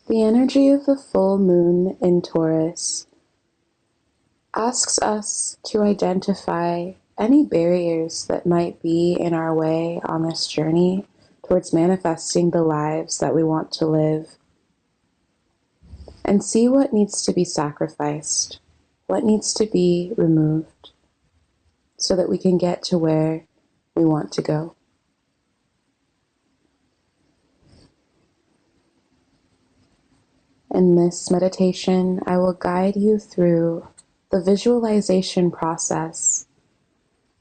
The energy of the full moon in Taurus asks us to identify any barriers that might be in our way on this journey towards manifesting the lives that we want to live, and see what needs to be sacrificed, what needs to be removed, so that we can get to where we want to go. In this meditation, I will guide you through the visualization process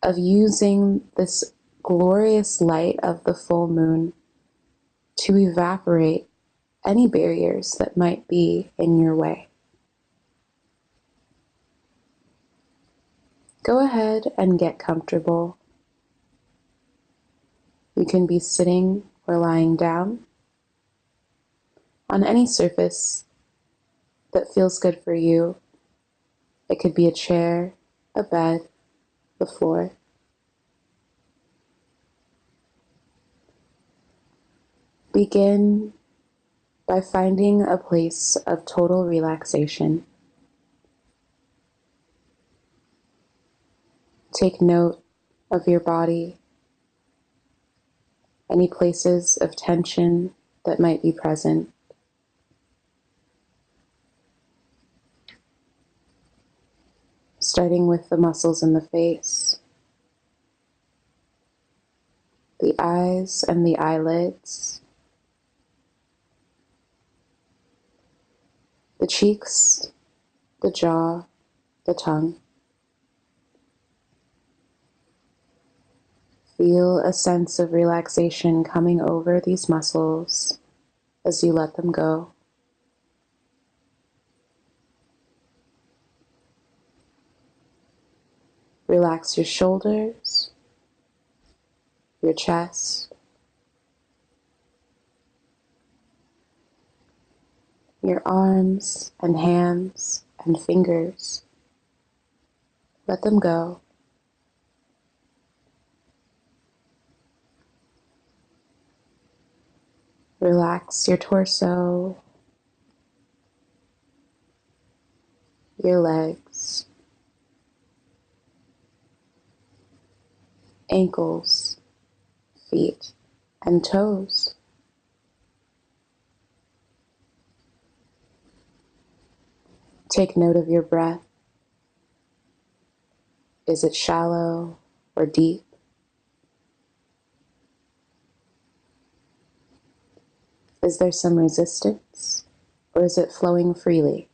of using this glorious light of the full moon to evaporate any barriers that might be in your way. Go ahead and get comfortable. You can be sitting or lying down on any surface that feels good for you. It could be a chair, a bed, the floor. Begin by finding a place of total relaxation. Take note of your body, any places of tension that might be present. Starting with the muscles in the face, the eyes and the eyelids, the cheeks, the jaw, the tongue. Feel a sense of relaxation coming over these muscles as you let them go. Relax your shoulders, your chest, your arms and hands and fingers. Let them go. Relax your torso, your legs, ankles, feet, and toes. Take note of your breath. Is it shallow or deep? Is there some resistance, or is it flowing freely?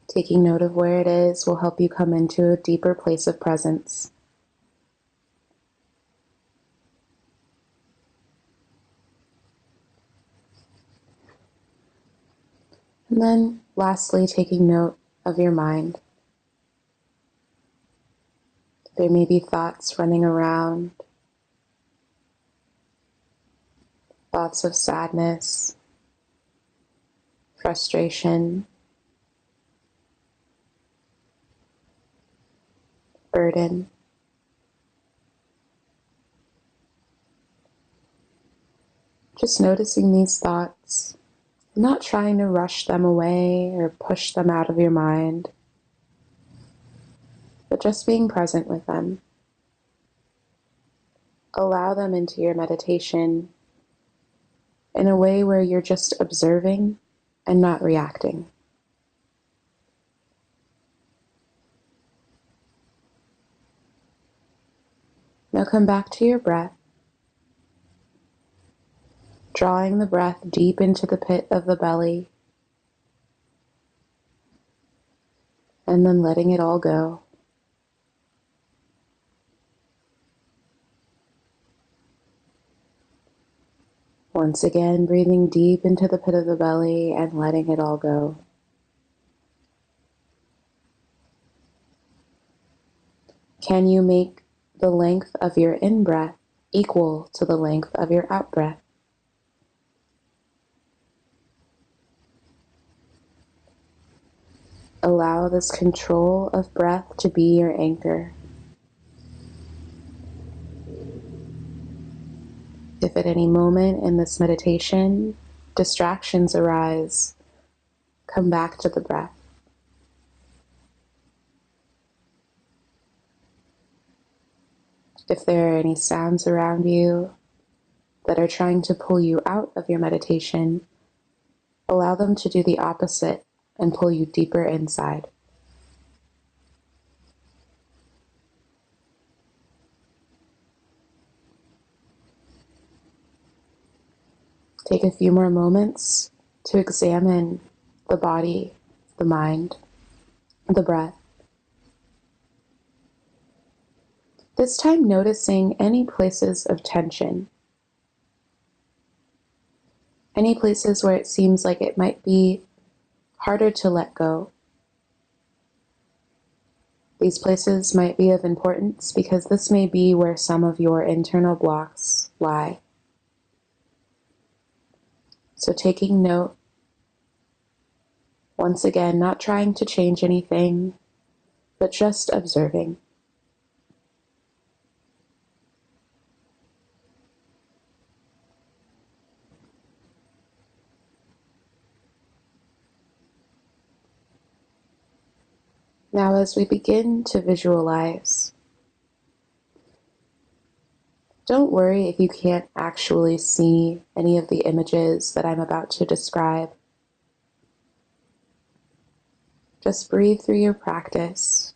Taking note of where it is will help you come into a deeper place of presence. And then, lastly, taking note of your mind. There may be thoughts running around, thoughts of sadness, frustration, burden. Just noticing these thoughts, not trying to rush them away or push them out of your mind, but just being present with them. Allow them into your meditation in a way where you're just observing and not reacting. Now come back to your breath, drawing the breath deep into the pit of the belly, and then letting it all go. Once again, breathing deep into the pit of the belly and letting it all go. Can you make the length of your in-breath equal to the length of your out-breath? Allow this control of breath to be your anchor. If at any moment in this meditation distractions arise, come back to the breath. If there are any sounds around you that are trying to pull you out of your meditation, allow them to do the opposite and pull you deeper inside. Take a few more moments to examine the body, the mind, the breath. This time noticing any places of tension, any places where it seems like it might be harder to let go. These places might be of importance because this may be where some of your internal blocks lie. So taking note, once again, not trying to change anything, but just observing. Now, as we begin to visualize, don't worry if you can't actually see any of the images that I'm about to describe. Just breathe through your practice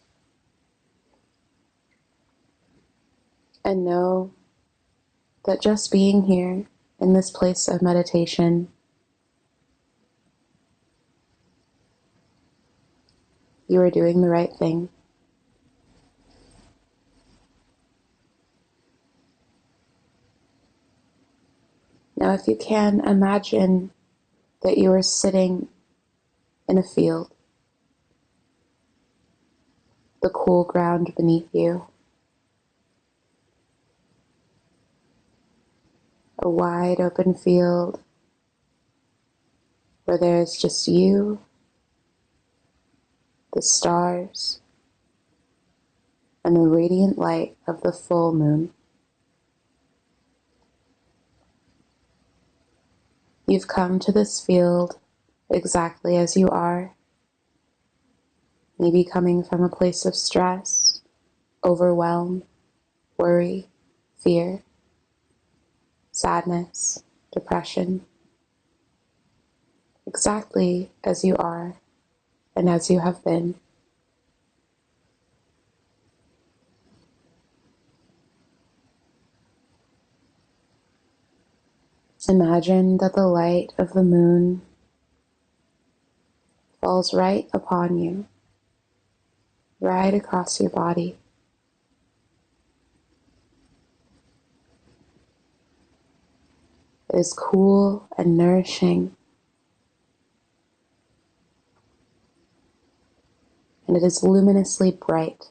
and know that just being here in this place of meditation, you are doing the right thing. Now, if you can, imagine that you are sitting in a field, the cool ground beneath you, a wide open field where there is just you, the stars, and the radiant light of the full moon. You've come to this field exactly as you are, maybe coming from a place of stress, overwhelm, worry, fear, sadness, depression, exactly as you are and as you have been. Imagine that the light of the moon falls right upon you, right across your body. It is cool and nourishing, and it is luminously bright.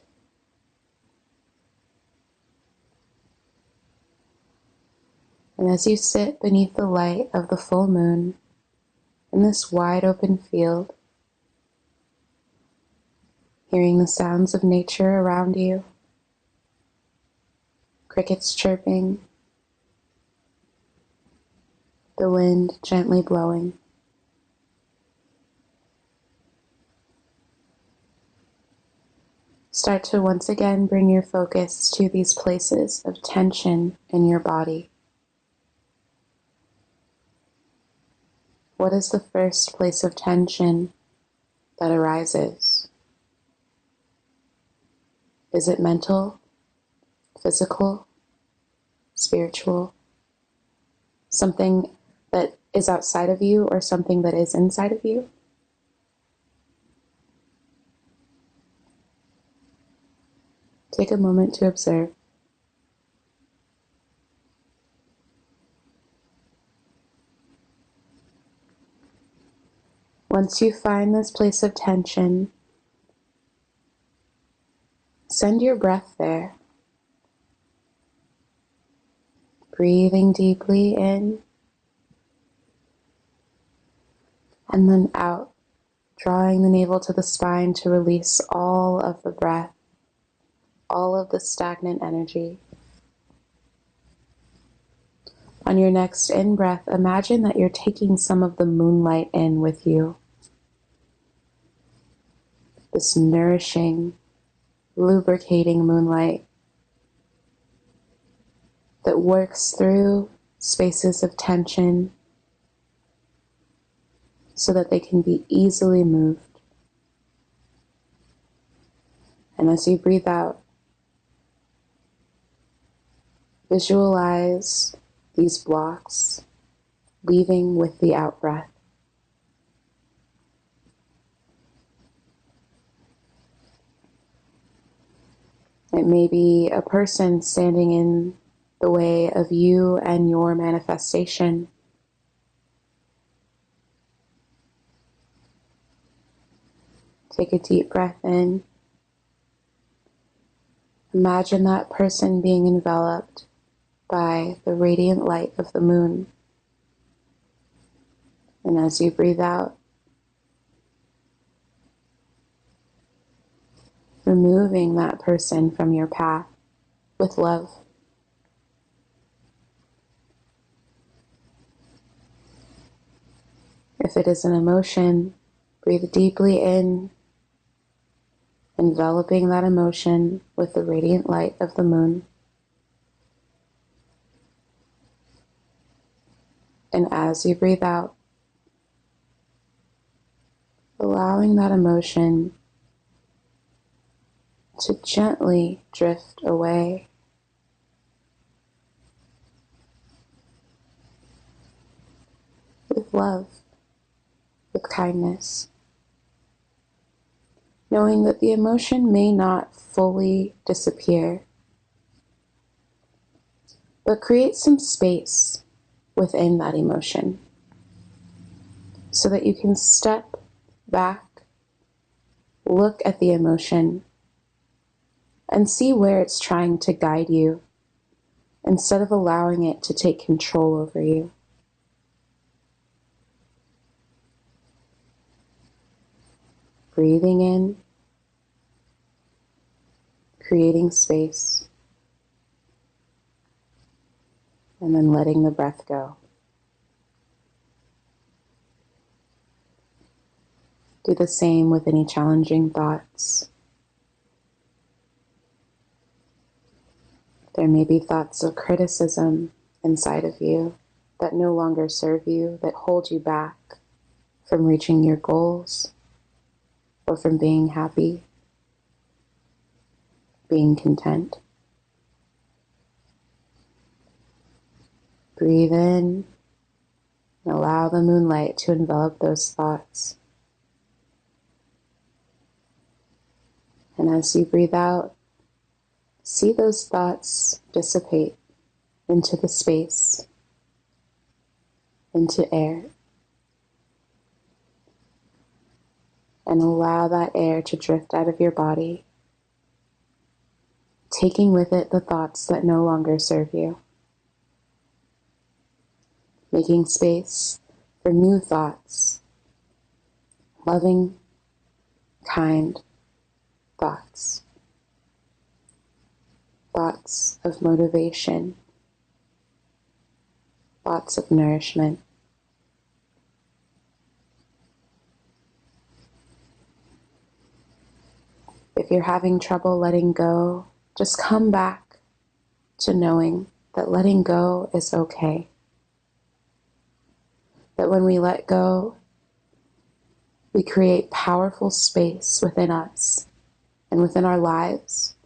And as you sit beneath the light of the full moon in this wide open field, hearing the sounds of nature around you, crickets chirping, the wind gently blowing, start to once again bring your focus to these places of tension in your body. What is the first place of tension that arises? Is it mental, physical, spiritual? Something that is outside of you or something that is inside of you? Take a moment to observe. Once you find this place of tension, send your breath there. Breathing deeply in and then out, drawing the navel to the spine to release all of the breath, all of the stagnant energy. On your next in-breath, imagine that you're taking some of the moonlight in with you. This nourishing, lubricating moonlight that works through spaces of tension so that they can be easily moved. And as you breathe out, visualize these blocks leaving with the out-breath. It may be a person standing in the way of you and your manifestation. Take a deep breath in. Imagine that person being enveloped by the radiant light of the moon. And as you breathe out, removing that person from your path with love. If it is an emotion, breathe deeply in, enveloping that emotion with the radiant light of the moon. And as you breathe out, allowing that emotion to gently drift away. With love, with kindness, knowing that the emotion may not fully disappear, but create some space within that emotion so that you can step back, look at the emotion, and see where it's trying to guide you instead of allowing it to take control over you. Breathing in, creating space, and then letting the breath go. Do the same with any challenging thoughts. There may be thoughts of criticism inside of you that no longer serve you, that hold you back from reaching your goals or from being happy, being content. Breathe in and allow the moonlight to envelop those thoughts. And as you breathe out, see those thoughts dissipate into the space, into air. And allow that air to drift out of your body, taking with it the thoughts that no longer serve you. Making space for new thoughts, loving, kind thoughts. Thoughts of motivation, thoughts of nourishment. If you're having trouble letting go, just come back to knowing that letting go is okay. That when we let go, we create powerful space within us and within our lives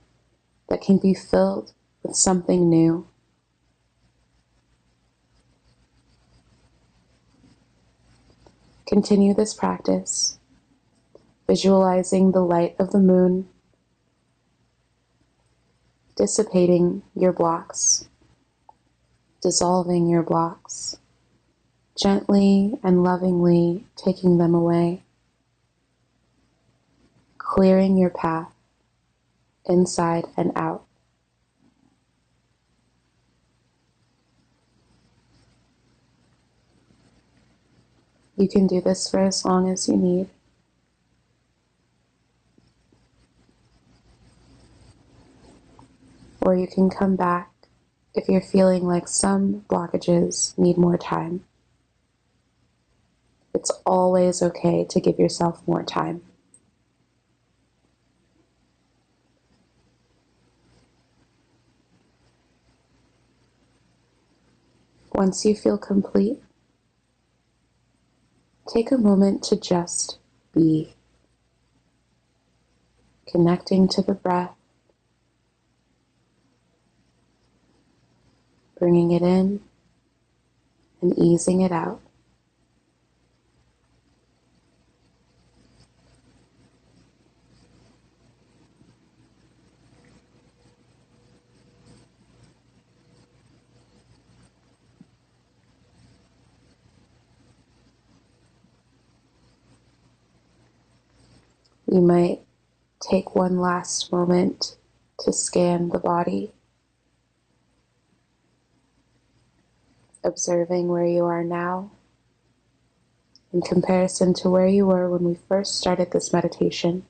that can be filled with something new. Continue this practice, visualizing the light of the moon, dissipating your blocks, dissolving your blocks, gently and lovingly taking them away, clearing your path inside and out. You can do this for as long as you need. Or you can come back if you're feeling like some blockages need more time. It's always okay to give yourself more time. Once you feel complete, take a moment to just be, connecting to the breath, bringing it in and easing it out. You might take one last moment to scan the body, observing where you are now in comparison to where you were when we first started this meditation.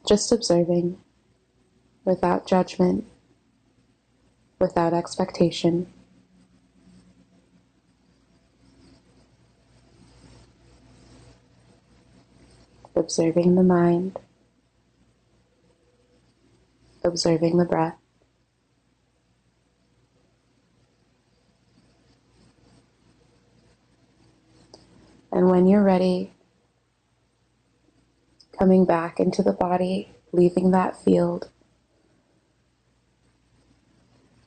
Just observing, without judgment, without expectation. Observing the mind, observing the breath. And when you're ready, coming back into the body, leaving that field,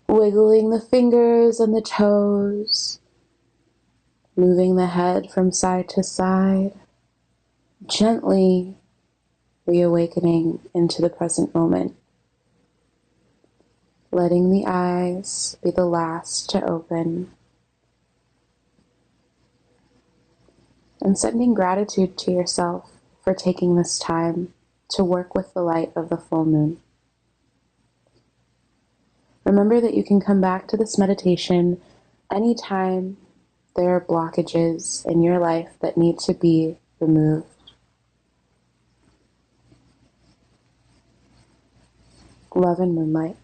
wiggling the fingers and the toes, moving the head from side to side, gently reawakening into the present moment, letting the eyes be the last to open, and sending gratitude to yourself for taking this time to work with the light of the full moon. Remember that you can come back to this meditation anytime there are blockages in your life that need to be removed. Love and moonlight.